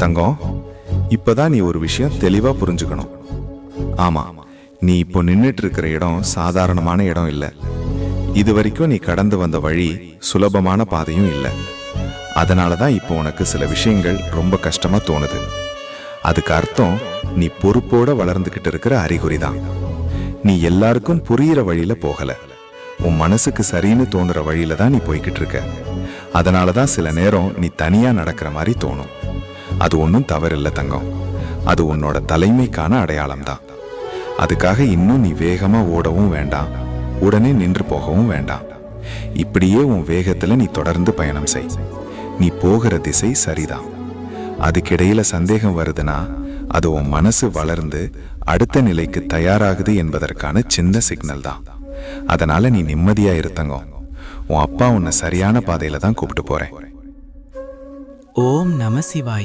தங்கம், இப்பதான் நீ ஒரு விஷயம் தெளிவா புரிஞ்சுக்கணும். ஆமா, நீ இப்போ நின்னுட்டு இருக்கிற இடம் சாதாரணமான இடம் இல்லை. இது வரைக்கும் நீ கடந்து வந்த வழி சுலபமான பாதையும் இல்லை. அதனாலதான் இப்போ உனக்கு சில விஷயங்கள் ரொம்ப கஷ்டமா தோணுது. அதுக்கு அர்த்தம் நீ பொறுப்போட வளர்ந்துகிட்டு இருக்கிற அறிகுறி தான். நீ எல்லாருக்கும் புரியிற வழியில போகல, உன் மனசுக்கு சரின்னு தோணுற வழியில தான் நீ போய்கிட்டு இருக்க. அதனாலதான் சில நேரம் நீ தனியா நடக்கிற மாதிரி தோணும். அது ஒன்றும் தவறில்லை தங்கம், அது உன்னோட தலைமைக்கான அடையாளம் தான். அதுக்காக இன்னும் நீ வேகமா ஓடவும் வேண்டாம், உடனே நின்று போகவும் வேண்டாம். இப்படியே உன் வேகத்துல நீ தொடர்ந்து பயணம் செய். நீ போகிற திசை சரிதான். அதுக்கிடையில சந்தேகம் வருதுன்னா அது உன் மனசு வளர்ந்து அடுத்த நிலைக்கு தயாராகுது என்பதற்கான சின்ன சிக்னல் தான். அதனால நீ நிம்மதியா இருத்தங்கம். உன் அப்பா உன்னை சரியான பாதையில தான் கூப்பிட்டு போறேன். ஓம் நம சிவாய.